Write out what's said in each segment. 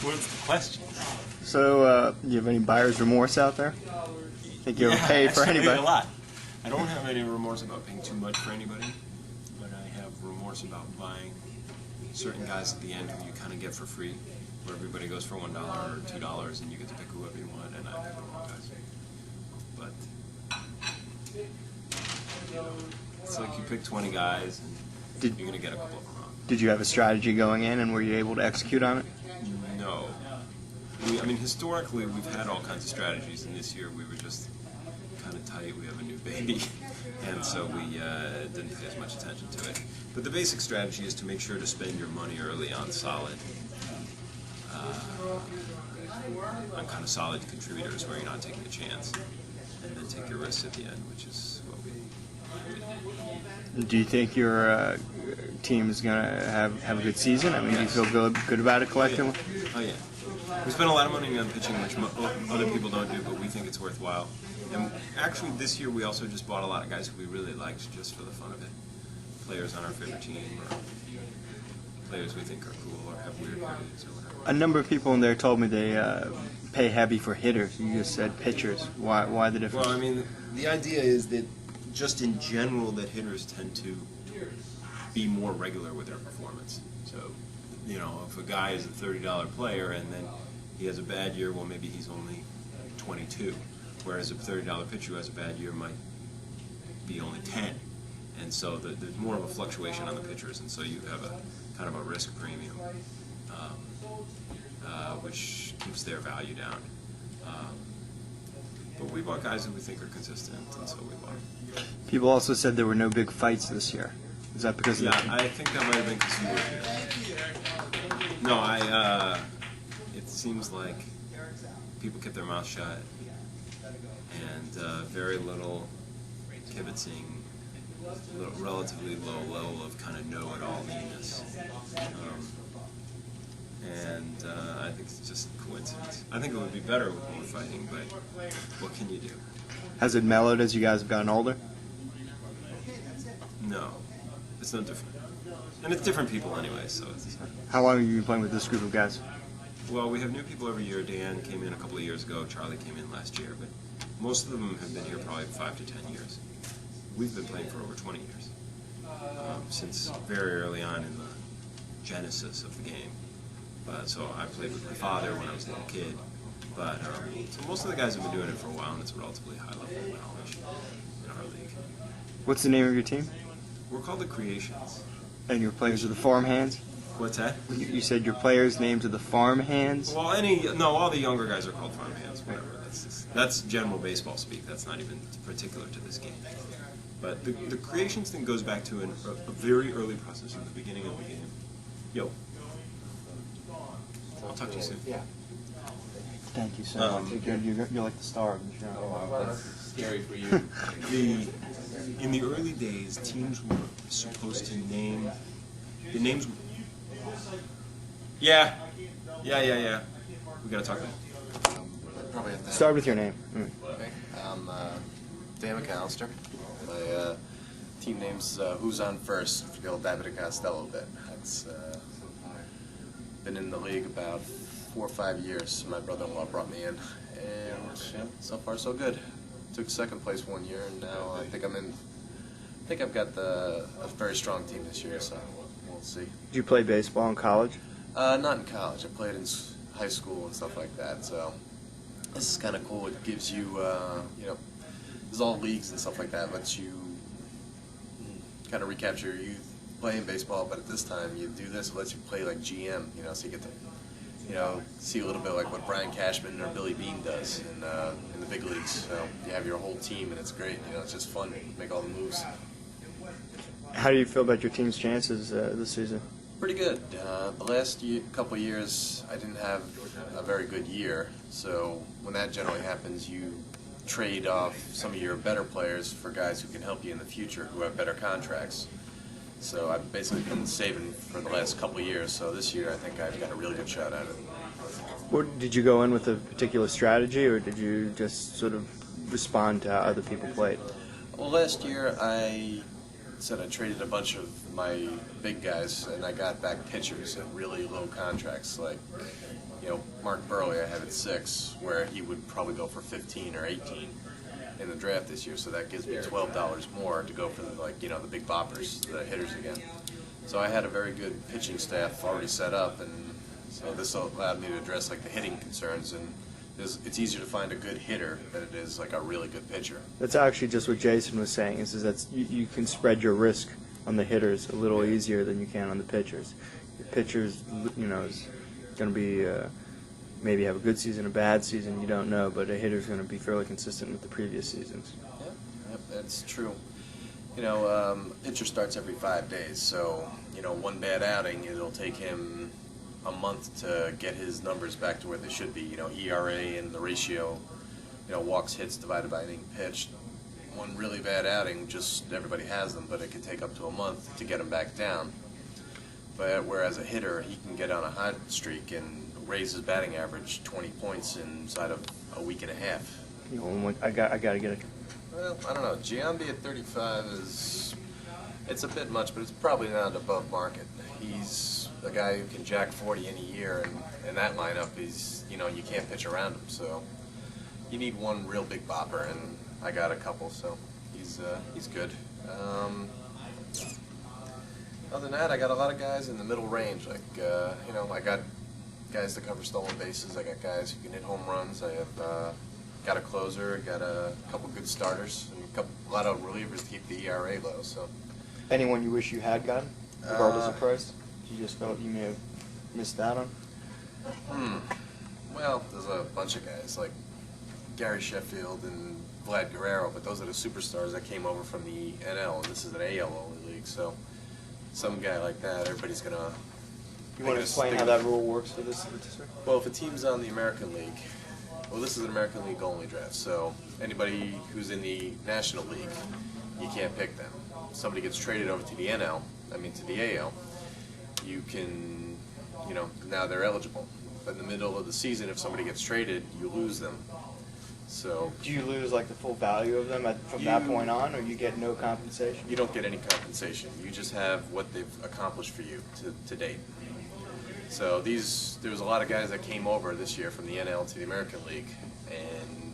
What's the question? So, do you have any buyer's remorse out there? Think you ever paid for actually, anybody? a lot. I don't have any remorse about paying too much for anybody, but I have remorse about buying certain guys at the end who you kind of get for free, where everybody goes for $1 or $2 and you get to pick whoever you want, and I pick the wrong guys. But it's like you pick 20 guys and you're going to get a couple of them wrong. Did you have a strategy going in, and were you able to execute on it? No. I mean, historically, we've had all kinds of strategies, and this year we were just kind of tight. We have a new baby, and so we didn't pay as much attention to it. But the basic strategy is to make sure to spend your money early on solid, on kind of solid contributors where you're not taking a chance, and then take your risks at the end, which is what we did. Do you think your team is going to have a good season? I mean, do you feel good about it collectively? Oh, yeah. We spent a lot of money on pitching, which other people don't do, but we think it's worthwhile. And actually, this year we also just bought a lot of guys who we really liked just for the fun of it. Players on our favorite team, or players we think are cool, or have weird parties, or whatever. A number of people in there told me they pay heavy for hitters. You just said pitchers. Why the difference? Well, I mean, the idea is that just in general that hitters tend to be more regular with their performance. So, you know, if a guy is a $30 player and then he has a bad year, well, maybe he's only 22. Whereas a $30 pitcher who has a bad year might be only 10. And so there's more of a fluctuation on the pitchers, and so you have a kind of a risk premium, which keeps their value down. But we bought guys who we think are consistent, and so we bought them. People also said there were no big fights this year. Is that because of Yeah, I think that might have been because you were here. No, it seems like people kept their mouth shut, and very little kibitzing, relatively low level of kind of know-it-all-ness. And I think it's just coincidence. I think it would be better with more fighting, but what can you do? Has it mellowed as you guys have gotten older? No, it's no different. And it's different people anyway, so it's... How long have you been playing with this group of guys? Well, we have new people every year. Dan came in a couple of years ago. Charlie came in last year, but most of them have been here probably 5 to 10 years. We've been playing for over 20 years, since very early on in the genesis of the game. So I played with my father when I was a little kid. But so most of the guys have been doing it for a while, and it's a relatively high level of knowledge in our league. What's the name of your team? We're called the Creations. And your players are the farm hands? What's that? You said your players' names are the farm hands? Well, all the younger guys are called farm hands, whatever. That's general baseball speak. That's not even particular to this game. But the Creations thing goes back to a very early process in the beginning of the game. Yo. I'll talk to you soon. Yeah. Thank you so much. You're like the star of the show. Oh, that's scary for you. In the early days, teams were supposed to name the names. Yeah. We gotta talk about it. Probably have to Start with your name. Okay. I'm Dan McAllister. My team name's Who's On First for the old David and Costello bit. That's been in the league about 4 or 5 years. My brother-in-law brought me in, and yeah, so far so good. Took second place one year, and now I think I've got a very strong team this year. So we'll see. Did you play baseball in college? Not in college. I played in high school and stuff like that. So this is kind of cool. It gives you, there's all leagues and stuff like that. Lets you kind of recapture your youth playing baseball. But at this time, you do this. It lets you play like GM. So you get to, see a little bit like what Brian Cashman or Billy Beane does in the big leagues. So you have your whole team, and it's great. It's just fun. Make all the moves. How do you feel about your team's chances this season? Pretty good. The last couple of years, I didn't have a very good year. So when that generally happens, you trade off some of your better players for guys who can help you in the future, who have better contracts. So I've basically been saving for the last couple of years. So this year, I think I've got a really good shot at it. Did you go in with a particular strategy, or did you just sort of respond to how other people played? Well, last year I said, I traded a bunch of my big guys, and I got back pitchers at really low contracts. Like, Mark Burley, I have at 6, where he would probably go for 15 or 18 in the draft this year. So that gives me $12 more to go for the big boppers, the hitters again. So I had a very good pitching staff already set up, and so this allowed me to address the hitting concerns. And it's easier to find a good hitter than it is a really good pitcher. That's actually just what Jason was saying. Is that you can spread your risk on the hitters a little easier than you can on the pitchers. The pitchers, is going to be maybe have a good season, a bad season. You don't know, but a hitter's going to be fairly consistent with the previous seasons. Yep, that's true. A pitcher starts every 5 days, so one bad outing, it'll take him a month to get his numbers back to where they should be. ERA and the ratio, walks, hits divided by inning pitched. One really bad outing, just everybody has them, but it can take up to a month to get them back down. But whereas a hitter, he can get on a hot streak and raise his batting average 20 points inside of a week and a half. I got to get it. Well, I don't know. Giambi at 35 it's a bit much, but it's probably not above market. He's a guy who can jack 40 in a year, and in that lineup, you can't pitch around him. So you need one real big bopper, and I got a couple, so he's good. Other than that, I got a lot of guys in the middle range. I got guys that cover stolen bases. I got guys who can hit home runs. I have got a closer, got a couple good starters, and a lot of relievers to keep the ERA low. So, anyone you wish you had gotten, regardless of price, you just felt you may have missed out on? Well, there's a bunch of guys like Gary Sheffield and Vlad Guerrero, but those are the superstars that came over from the NL, and this is an AL only league. So, some guy like that, everybody's gonna. You want to explain how that rule works for this? Well, if a team's on the American League, this is an American League only draft, so anybody who's in the National League, you can't pick them. Somebody gets traded over to the to the AL, you can, now they're eligible. But in the middle of the season, if somebody gets traded, you lose them. So do you lose the full value of them from that point on, or you get no compensation? You don't get any compensation. You just have what they've accomplished for you to date. So there was a lot of guys that came over this year from the NL to the American League, and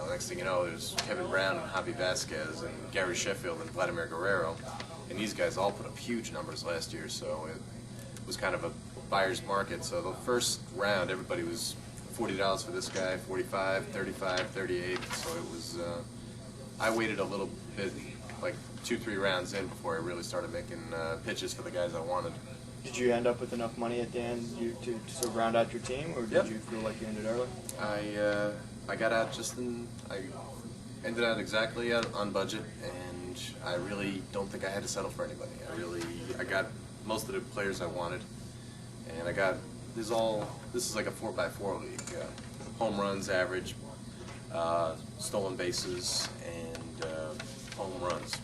next thing you know, there's Kevin Brown and Javi Vasquez and Gary Sheffield and Vladimir Guerrero, and these guys all put up huge numbers last year. So it was kind of a buyer's market. So the first round, everybody was $40 for this guy, 45, 35, 38. So it was. I waited a little bit, 2-3 rounds in before I really started making pitches for the guys I wanted. Did you end up with enough money at the end to sort of round out your team, or did you feel like you ended early? I got out I ended out exactly on budget, and I really don't think I had to settle for anybody. I got most of the players I wanted, and this is like a 4x4 league. Home runs average, stolen bases, and home runs.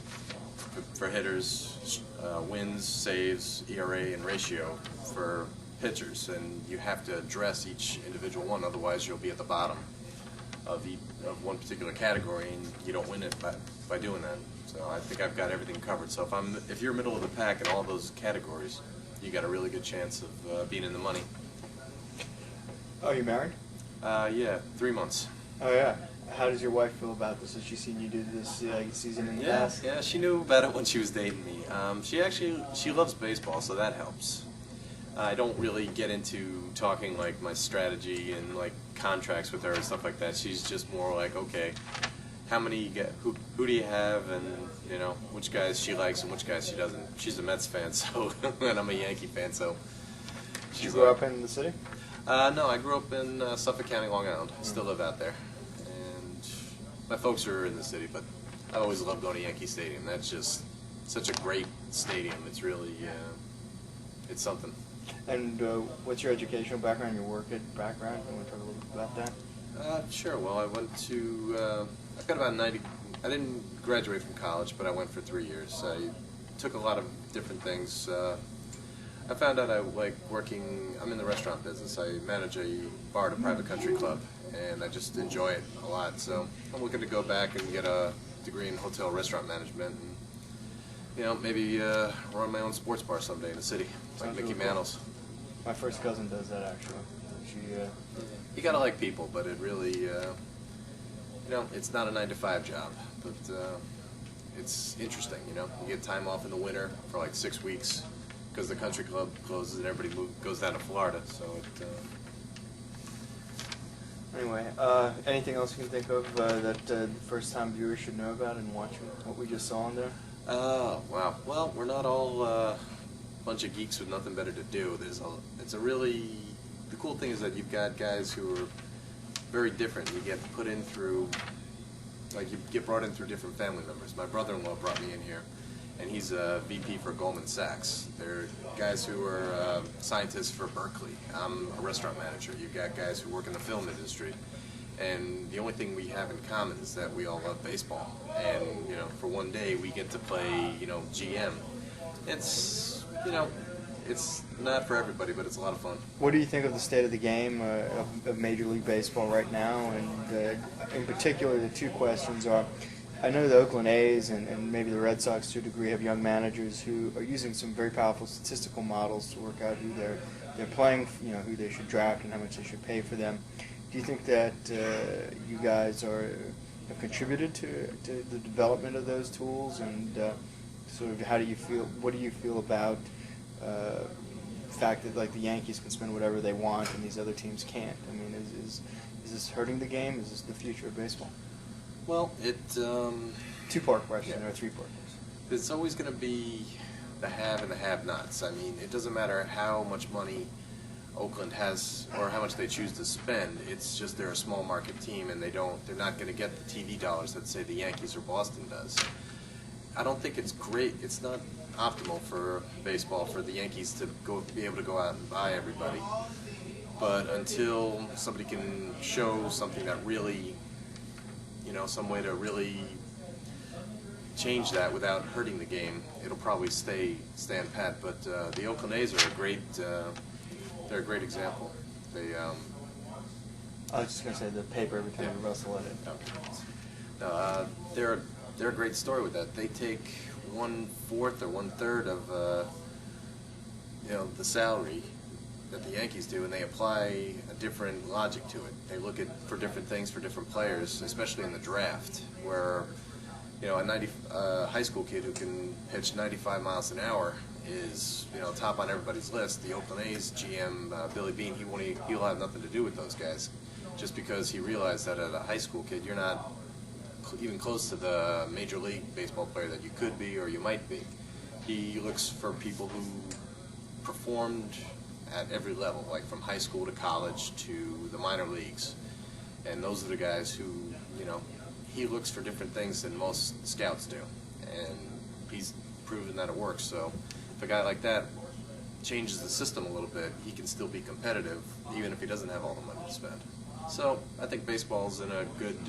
For hitters, wins, saves, ERA, and ratio for pitchers, and you have to address each individual one, otherwise you'll be at the bottom of one particular category, and you don't win it by doing that. So I think I've got everything covered. So if you're middle of the pack in all those categories, you got a really good chance of being in the money. Oh, you married? Yeah, 3 months. Oh yeah. How does your wife feel about this? Has she seen you do this season in the past? Yeah, she knew about it when she was dating me. She loves baseball, so that helps. I don't really get into talking my strategy and contracts with her and stuff like that. She's just more like, okay, how many you get? Who do you have? And which guys she likes and which guys she doesn't. She's a Mets fan, so and I'm a Yankee fan, so. Did you grow up in the city? No, I grew up in Suffolk County, Long Island. Still live out there. My folks are in the city, but I always loved going to Yankee Stadium. That's just such a great stadium. It's really, it's something. And what's your educational background, your work background? You want to talk a little bit about that? Sure. Well, I went to, I've got about 90, I didn't graduate from college, but I went for 3 years. I took a lot of different things. I found out I like working, I'm in the restaurant business. I manage a bar at a private country club, and I just enjoy it a lot. So I'm looking to go back and get a degree in hotel restaurant management and you know, maybe run my own sports bar someday in the city, like Sounds Mickey really cool. Mantle's. My first cousin does that actually. She You gotta like people, but it really, you know, it's not a 9-to-5 job, but it's interesting. You know, you get time off in the winter for like 6 weeks because the country club closes and everybody goes down to Florida. So it. Anyway, anything else you can think of that first-time viewers should know about and watching what we just saw on there? Wow. Well, we're not all a bunch of geeks with nothing better to do. It's a really, the cool thing is that you've got guys who are very different. You get put in through, like you get brought in through different family members. My brother-in-law brought me in here, and he's a VP for Goldman Sachs. They're guys who are scientists for Berkeley. I'm a restaurant manager. You've got guys who work in the film industry. And the only thing we have in common is that we all love baseball. And, you know, for one day we get to play, you know, GM. It's, you know, it's not for everybody, but it's a lot of fun. What do you think of the state of the game of Major League Baseball right now? And in particular, the two questions are, I know the Oakland A's and maybe the Red Sox to a degree have young managers who are using some very powerful statistical models to work out who they're playing, you know, who they should draft and how much they should pay for them. Do you think that you guys have contributed to the development of those tools, and sort of how do you feel? What do you feel about the fact that like the Yankees can spend whatever they want and these other teams can't? I mean, is this hurting the game? Is this the future of baseball? Well, Two-part question or three-part question? It's always going to be the have and the have-nots. I mean, it doesn't matter how much money Oakland has or how much they choose to spend. It's just they're a small market team and they're not going to get the TV dollars that say the Yankees or Boston does. I don't think it's great. It's not optimal for baseball for the Yankees to be able to go out and buy everybody. But until somebody can show something that really, you know, some way to really change that without hurting the game, it'll probably stand pat. But the Oakland A's are a great. They're a great example. They. I was just going to say the paper every time Russell in it. Okay. They're a great story with that. They take 1/4 or 1/3 of you know, the salary that the Yankees do, and they apply a different logic to it. They look for different things for different players, especially in the draft, where, you know, a high school kid who can pitch 95 miles an hour is, you know, top on everybody's list. The Oakland A's GM, Billy Beane, he'll have nothing to do with those guys, just because he realized that as a high school kid, you're not even close to the Major League Baseball player that you could be or you might be. He looks for people who performed at every level, like from high school to college to the minor leagues. And those are the guys who, you know, he looks for different things than most scouts do. And he's proven that it works. So if a guy like that changes the system a little bit, he can still be competitive, even if he doesn't have all the money to spend. So I think baseball's in a good,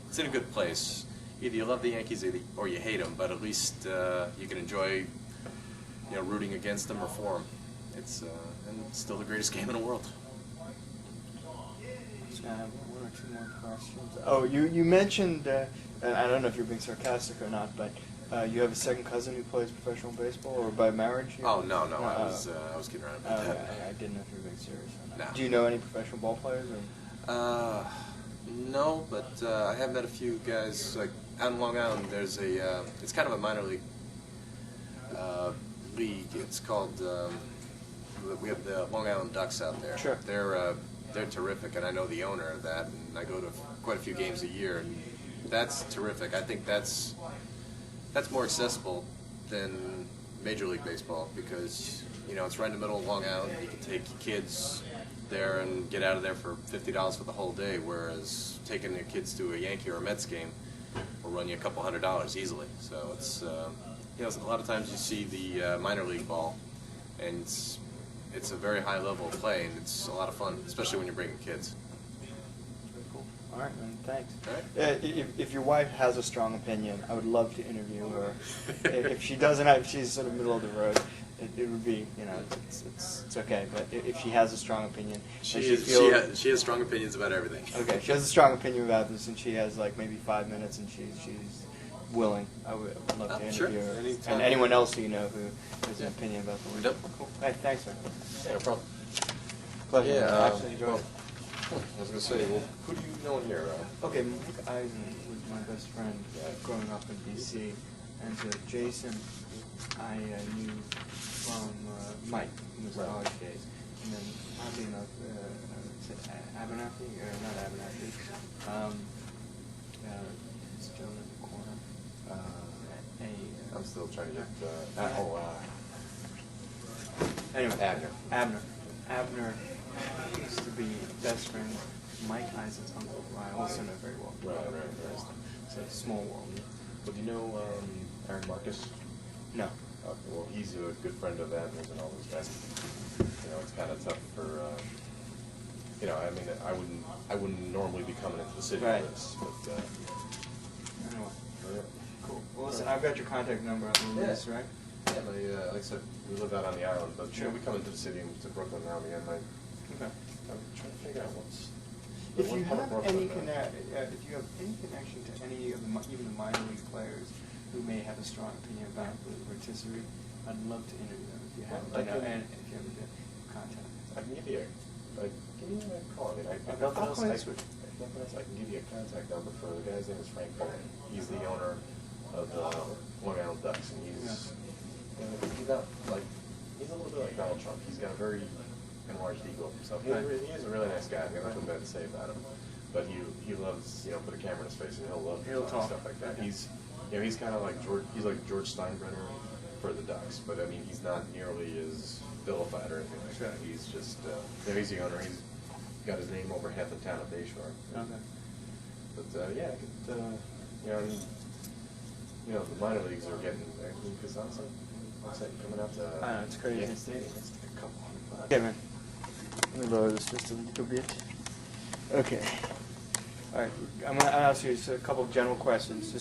it's in a good place. Either you love the Yankees or you hate them, but at least you can enjoy, you know, rooting against them or for them. It's and it's still the greatest game in the world. I have one or two more questions. Oh, you mentioned, and I don't know if you're being sarcastic or not, but you have a second cousin who plays professional baseball, or by marriage? Oh, no, I was kidding around about that. I didn't know if you were being serious or not. No. Do you know any professional ball players? Or? No, but I have met a few guys, like out in Long Island. There's it's kind of a minor league league. It's called, we have the Long Island Ducks out there. Sure. They're terrific, and I know the owner of that, and I go to quite a few games a year, and that's terrific. I think that's more accessible than Major League Baseball because, you know, it's right in the middle of Long Island. You can take your kids there and get out of there for $50 for the whole day, whereas taking your kids to a Yankee or a Mets game will run you a couple $100 easily. So it's, you know, a lot of times you see the minor league ball, and it's a very high level of play, and it's a lot of fun, especially when you're bringing kids. Very cool. All right, man. Thanks. All right. If your wife has a strong opinion, I would love to interview her. If she doesn't, if she's sort of middle of the road, it would be, you know, it's okay. But if she has a strong opinion, She has strong opinions about everything. Okay, she has a strong opinion about this, and she has like maybe 5 minutes, and she's willing, I would love to Oh, sure. interview her. Anytime. And anyone else who you know who has an opinion about the league. Yep. Cool. Hey, thanks, man. Yeah, no problem. Pleasure. Yeah, I actually enjoyed well, it. I was gonna say, well, who do you know in here? Okay, Mike Eisen was my best friend growing up in D.C. And Jason, I knew from Mike in his Right. college days. And then, oddly enough, Abernathy, or not Abernathy, this gentleman in the corner. I'm still trying to get. Anyway, Abner. Abner used to be best friend with Mike Eisen's uncle, who I also know very well. Right. So it's a small world. Well, do you know Aaron Marcus? No. Well, he's a good friend of Abner's and all those guys. You know, it's kind of tough for. You know, I mean, I wouldn't normally be coming into the city Right. for this, but. Anyway, Yeah. cool. Well, listen, I've got your contact number on the list, right? Yeah, like I said, we live out on the island, but Sure. we come into the city and to Brooklyn now and again. Okay. I'm trying to figure out what's. If what you part have of Brooklyn, any connection to any of the even the minor league players who may have a strong opinion about the rotisserie, I'd love to interview them if you have, Well, I can- and if you have a contact. I can give you a call. I mean, if I'll nothing else, call you this week. if nothing else, I can give you a contact number for the guy's name is Frank Bowen. He's the owner of the Long Island Ducks, and he's he's a little bit like Donald Trump. He's got a very enlarged ego of himself. He is a really nice guy. I got nothing bad to say about him. But he loves, put a camera in his face and he'll talk. stuff like that. He's kind of like George Steinbrenner for the Ducks, but I mean he's not nearly as vilified or anything like that. He's just he's the owner. He's got his name over half the town of Bayshore. Okay. But yeah, I could, the minor leagues are getting because honestly, coming out to I know, it's crazy. Yankee Stadium, it's like a couple $100. Okay, man. Let me lower this just a little bit. Okay. All right. I'm gonna ask you just a couple of general questions.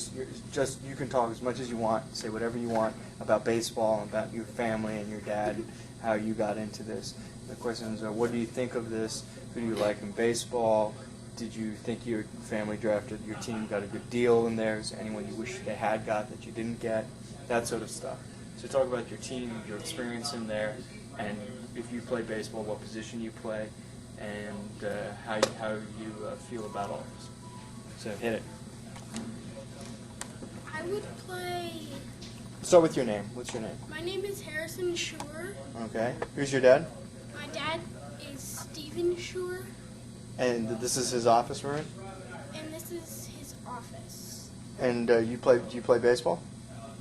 Just you can talk as much as you want. Say whatever you want about baseball, about your family and your dad, and how you got into this. The questions are: what do you think of this? Who do you like in baseball? Did you think your family drafted your team got a good deal in there? Is there anyone you wish they had got that you didn't get? That sort of stuff. So talk about your team, your experience in there, and if you play baseball, what position you play, and how you feel about all this. So hit it. I would play. Start with your name. What's your name? My name is Harrison Shore. Okay. Who's your dad? My dad is Stephen Shore, And this is his office room. and this is his office. And do you play baseball?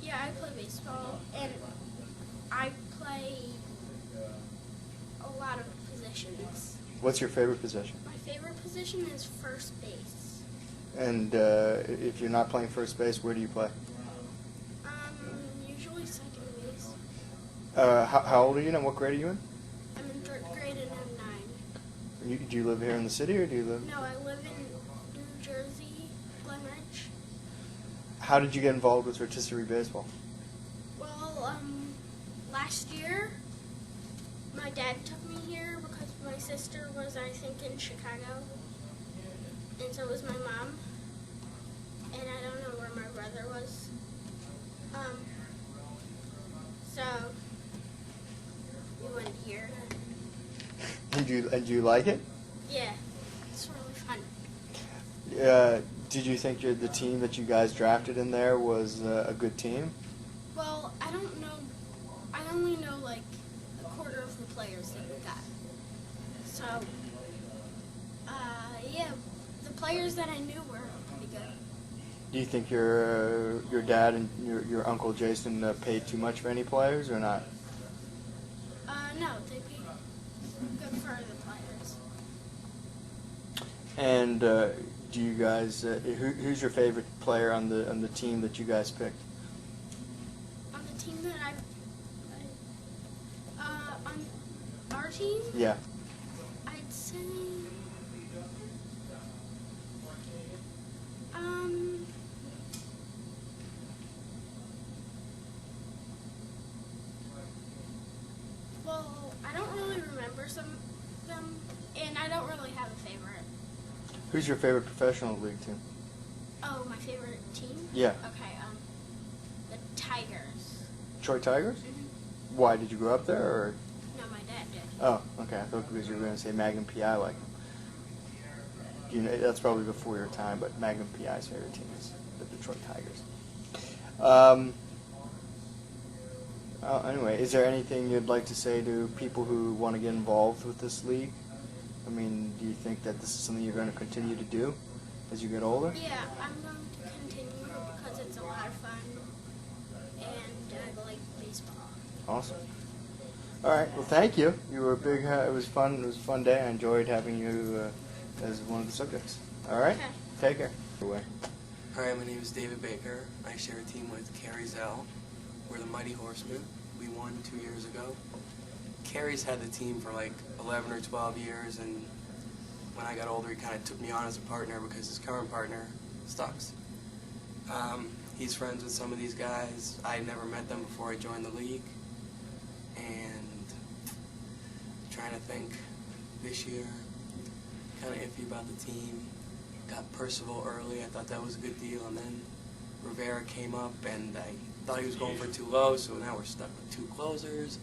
Yeah, I play baseball, and I play a lot of positions. What's your favorite position? My favorite position is first base. And if you're not playing first base, where do you play? Usually second base. How old are you now? What grade are you in? I'm in third grade and I'm 9. Do you live here in the city, or do you live? No, I live in New Jersey, Glen Ridge. How did you get involved with rotisserie baseball? Well, last year, my dad took me here because my sister was, I think, in Chicago, and so was my mom, and I don't know where my brother was. So we went here. And do you like it? Yeah, it's really fun. Did you think the team that you guys drafted in there was a good team? Well, I don't know. I only know like a quarter of the players that we got. So, yeah, the players that I knew were pretty good. Do you think your dad and your uncle Jason paid too much for any players or not? No, they paid good for the players. And do you guys? Who's your favorite player on the team that you guys picked? On the team that on our team, Yeah. I'd say, well, I don't really remember some of them, and I don't really have a favorite. Who's your favorite professional league team? Oh, my favorite team? Yeah. Okay, Tigers. Detroit Tigers? Why, did you grow up there, or? No, my dad did. Oh, okay. I thought because you were going to say Magnum PI, like. You know, that's probably before your time, but Magnum PI's favorite team is the Detroit Tigers. Anyway, is there anything you'd like to say to people who want to get involved with this league? I mean, do you think that this is something you're going to continue to do as you get older? Yeah, I'm going to continue because it's a lot of fun, and I like baseball. Awesome. All right. Well, thank you. You were a big. It was fun. It was a fun day. I enjoyed having you as one of the subjects. All right. Okay. Take care. Away. Hi, my name is David Baker. I share a team with Carrie Zell. We're the Mighty Horsemen. We won 2 years ago. Carrie's had the team for like 11 or 12 years, and when I got older, he kind of took me on as a partner because his current partner sucks. He's friends with some of these guys. I had never met them before I joined the league, and trying to think this year, kind of iffy about the team. Got Percival early. I thought that was a good deal, and then Rivera came up, and I thought he was going for too low, so now we're stuck with 2 closers.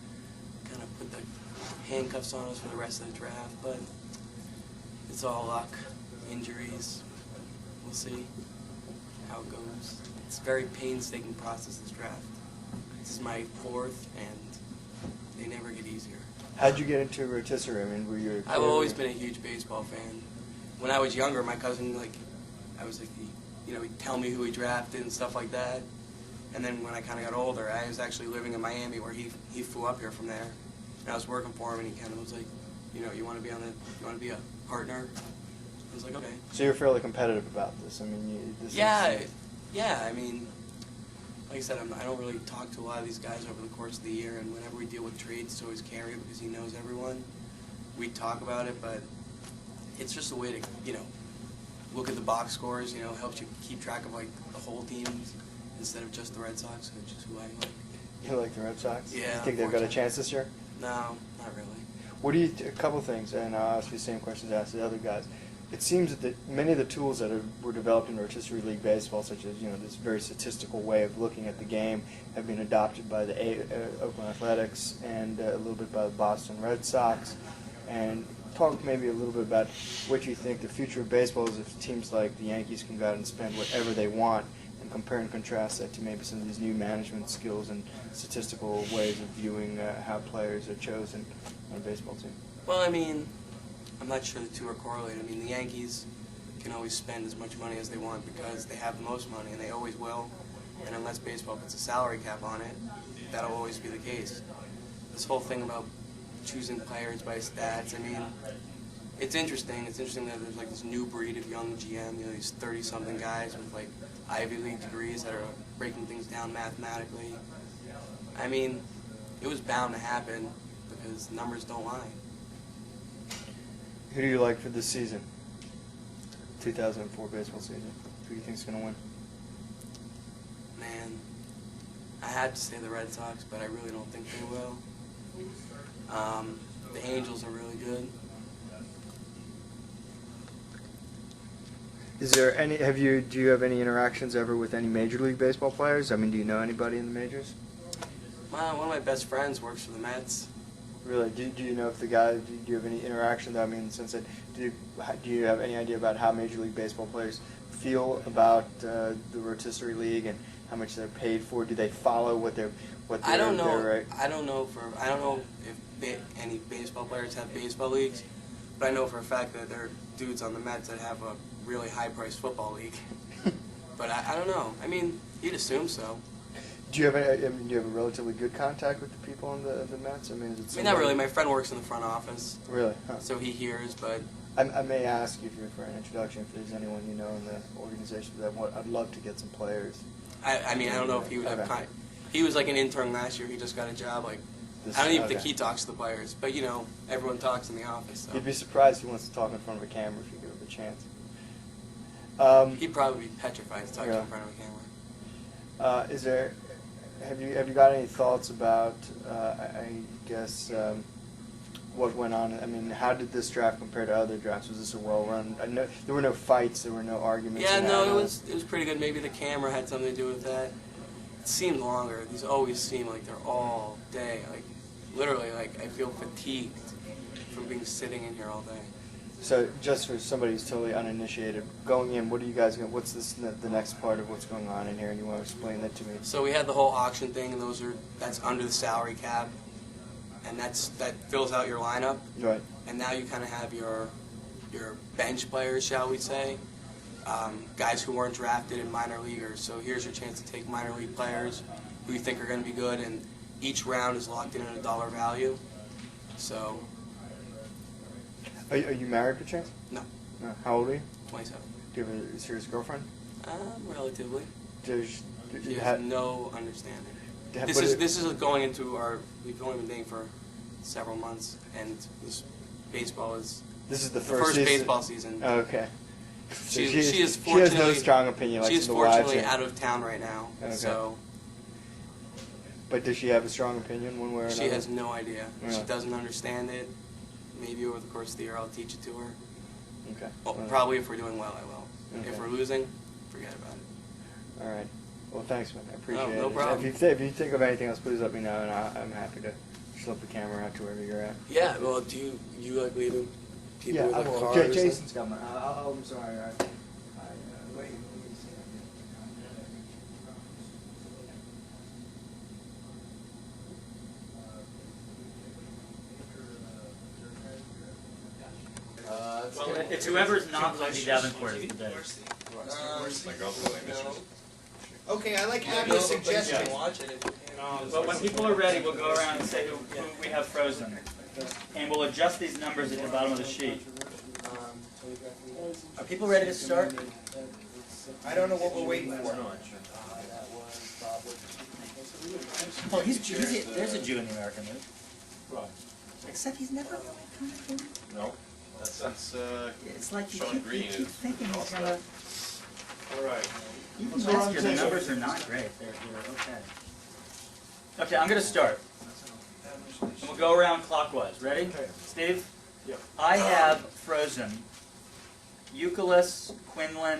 Kind of put the handcuffs on us for the rest of the draft, but it's all luck, injuries. We'll see how it goes. It's a very painstaking process, this draft. This is my 4th, and they never get easier. How'd you get into rotisserie? I mean, were you? I've always been a huge baseball fan. When I was younger, my cousin, I was he'd tell me who he drafted and stuff like that. And then when I kind of got older, I was actually living in Miami, where he flew up here from there, and I was working for him, and he kind of was like, you want to be a partner? I was like, okay. So you're fairly competitive about this. I mean, Yeah. I mean, like I said, I don't really talk to a lot of these guys over the course of the year, and whenever we deal with trades, it's always Carrie because he knows everyone. We talk about it, but it's just a way to, look at the box scores, helps you keep track of, the whole team instead of just the Red Sox, which is who I like. You like the Red Sox? Yeah. You think they've got a chance this year? No, not really. What do you? A couple things, and I'll ask you the same questions I asked the other guys. It seems that many of the tools that were developed in rotisserie league baseball, such as this very statistical way of looking at the game, have been adopted by the Oakland Athletics and a little bit by the Boston Red Sox. And talk maybe a little bit about what you think the future of baseball is if teams like the Yankees can go out and spend whatever they want, and compare and contrast that to maybe some of these new management skills and statistical ways of viewing how players are chosen on a baseball team. Well, I mean, I'm not sure the two are correlated. I mean, the Yankees can always spend as much money as they want because they have the most money, and they always will. And unless baseball puts a salary cap on it, that'll always be the case. This whole thing about choosing players by stats, I mean, it's interesting. It's interesting that there's this new breed of young GM, these 30-something guys with Ivy League degrees that are breaking things down mathematically. I mean, it was bound to happen because numbers don't lie. Who do you like for this season? 2004 baseball season. Who do you think's going to win? Man, I had to say the Red Sox, but I really don't think they will. The Angels are really good. Is there any? Do you have any interactions ever with any Major League Baseball players? I mean, do you know anybody in the majors? One of my best friends works for the Mets. Really? Do you know if the guy? Do you have any interaction? I mean, in the sense that do you have any idea about how Major League Baseball players feel about the rotisserie league and how much they're paid for? Do they follow what they're? I don't know. Right? I don't know if any baseball players have baseball leagues, but I know for a fact that there are dudes on the Mets that have a really high-priced football league. But I don't know. I mean, you'd assume so. Do you have a relatively good contact with the people on the Mets? I mean, not really. My friend works in the front office. Really? Huh. So he hears, but I may ask you for an introduction if there's anyone you know in the organization that I'd love to get some players. I mean, I don't know if he would have time. He was an intern last year. He just got a job. I don't even think he talks to the players, but everyone talks in the office. So. You'd be surprised if he wants to talk in front of a camera if you give him a chance. He'd probably be petrified to talk in front of a camera. Have you got any thoughts about what went on? I mean, how did this draft compare to other drafts? Was this a well-run? I know there were no fights, there were no arguments. Yeah, no, it was pretty good. Maybe the camera had something to do with that. it seems longer. These always seem like they're all day. Like literally, like I feel fatigued from being sitting in here all day. So just for somebody who's totally uninitiated, going in, what are you guys going? What's the next part of what's going on in here? And you want to explain that to me? So we had the whole auction thing, and that's under the salary cap, and that fills out your lineup. Right. And now you kind of have your bench players, shall we say, guys who weren't drafted in minor leaguers. So here's your chance to take minor league players who you think are going to be good, and each round is locked in at a dollar value. So. Are you married, perchance? No. No. How old are you? 27. Do you have a serious girlfriend? Relatively. She has no understanding. But This is going into we've only been dating for several months, and this baseball is. This is the first season. baseball season. Oh, okay. She She is has fortunately no strong opinion. Like she's to watch fortunately it. out of town right now. Okay. So But does she have a strong opinion one way or another? she has no idea. Yeah. She doesn't understand it. Maybe over the course of the year I'll teach it to her. Okay. Well, All right. probably if we're doing well, I will. Okay. If we're losing, forget about it. All right. Well, thanks, man. I appreciate no it. problem. If you think of anything else, please let me know, and I'm happy to slip the camera out to wherever you're at. Yeah. Well, do you like leaving people with I their will. cars? and- Jason's got my. I'm sorry. Wait. Well, it's whoever's not Lindsay Davenport is the day. Okay, I like having a suggestion. Well, when people are ready, we'll go around and say who we have frozen. And we'll adjust these numbers at the bottom of the sheet. Are people ready to start? I don't know what we're waiting for. Oh, there's a Jew in the American League. Right. Except he's never really come through. No, that's It's like you Sean keep Green thinking is he's gonna... all right. Even last year, the numbers are not great. They're okay. Okay, I'm going to start. And we'll go around clockwise. Ready? Steve? Yep. I have frozen Youkilis, Quinlan,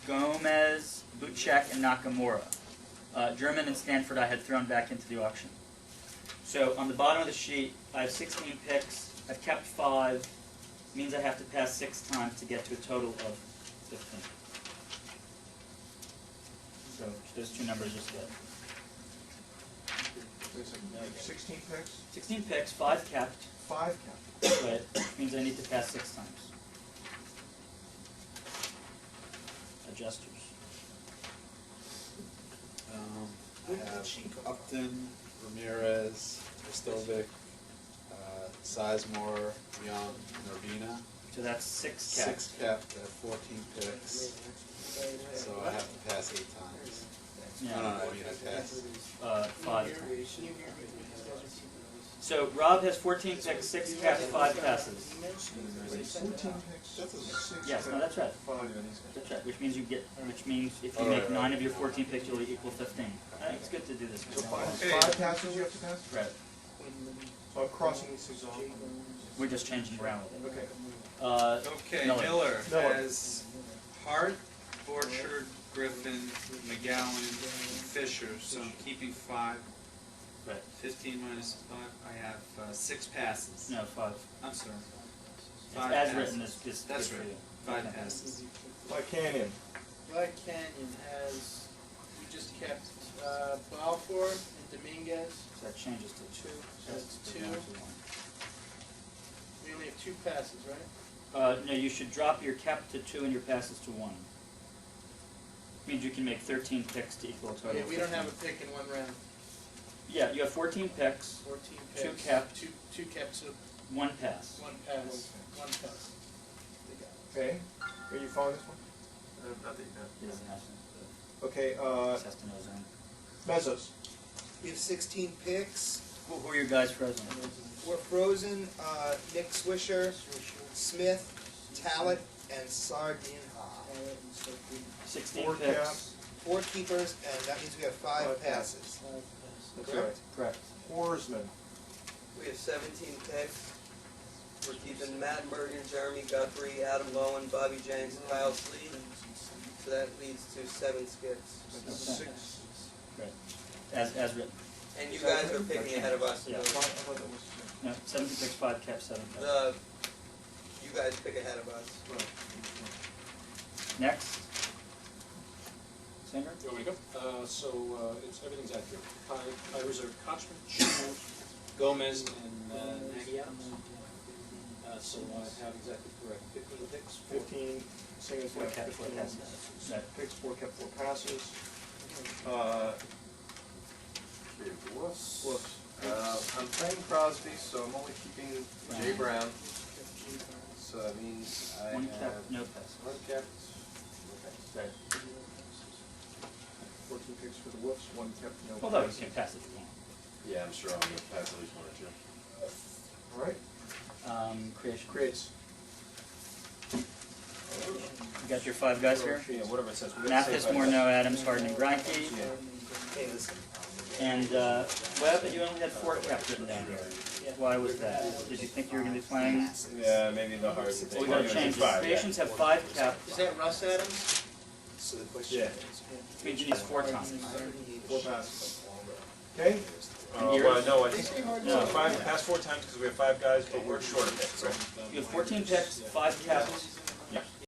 Gomez, Buchek, and Nakamura. German and Stanford I had thrown back into the auction. So on the bottom of the sheet, I have 16 picks. I've kept 5. Means I have to pass 6 times to get to a total of 15. So those two numbers are split. 16 picks? 16 picks, 5 kept, 5 count. but means I need to pass 6 times. Adjusters. I have Upton, Ramirez, Stovic, Sizemore, Young, and Urbina. So that's 6 kept. 6 kept, I have 14 picks. So I have to pass 8 times. Yeah. No, I mean I pass. 5 times. So Rob has 14 picks, 6 kept, 5 passes. 14 picks. That's a 6. Yes, no, that's right. 5. That's right. Which means if you make 9 of your 14 picks, you'll equal 15. I think it's good to do this. So 5 passes you have to pass? Right. So I'm crossing these 6 off. We're just changing around with it. Okay. Okay, Miller has Hart, Orchard, Griffin, McGowan, Fisher, so I'm keeping 5. Right. 15 minus 5, I have 6 passes. No, 5. I'm sorry. It's 5 as passes. written, this That's good for right, you. 5 Okay. passes. Black Canyon. Black Canyon has, we just kept Balfour and Dominguez. So that changes to 2. So That's it's 2. down to 1. We only have 2 passes, right? No, you should drop your kept to 2 and your passes to 1. Means you can make 13 picks to equal a total Yeah, of we don't 15. have a pick in one round. Yeah, you have 14 picks, 14 2 picks. kept. Two kept, so 1 pass. 1 pass. 1 pass. Okay. Are you following this one? He doesn't have to. Okay, He has to know his own. Mezzos. We have 16 picks. Who are your guys frozen? We're frozen. Nick Swisher, Smith, Talent, and Sardinha. 16 4 picks. caps. 4 keepers, and that means we have 5 5 passes. That's Correct? Correct. Horsman. We have 17 picks. We're keeping Matt Bergen, Jeremy Guthrie, Adam Lowen, Bobby James, Kyle Sleet. So that leads to 7 skips. That's 6. Right. As written. And you guys are picking ahead of us. Yeah. No, 17 picks, 5 caps, 7 caps. You guys pick ahead of us. Next. Singer? You want me to go? Everything's accurate. I reserved Kochman, Schumer, Gomez, and Nagy Adams. So I have exactly correct. 15 picks. 15 singles, 4 caps, 4 passes. picks, 4 kept, 4 passes. Whoops. I'm playing Crosby, so I'm only keeping Jay Brown. So that means I 1 have cap, no pass. 1 cap. Right. 14 picks for the Wolves, 1 kept, no Although you passes. can pass it if you want. Yeah, I'm sure I'm going to pass at least 1 or 2. All right. Creation. Creates. You got your 5 guys here? Yeah, whatever it says. Mathis, Morneau, Adams, Harden, and Greinke. Hey, listen. And Webb, you only had 4 caps written down here. Why was that? Did you think you were going to be playing? Yeah, maybe the hard. Well, we got to change this. Creations have 5 caps. Is that Russ Adams? So the question Yeah. Which means you need 4 times. 4 passes. Okay. Well, no, I think No. 5 past 4 times because we have 5 guys, but we're short of picks, right? You have 14 picks, 5 caps.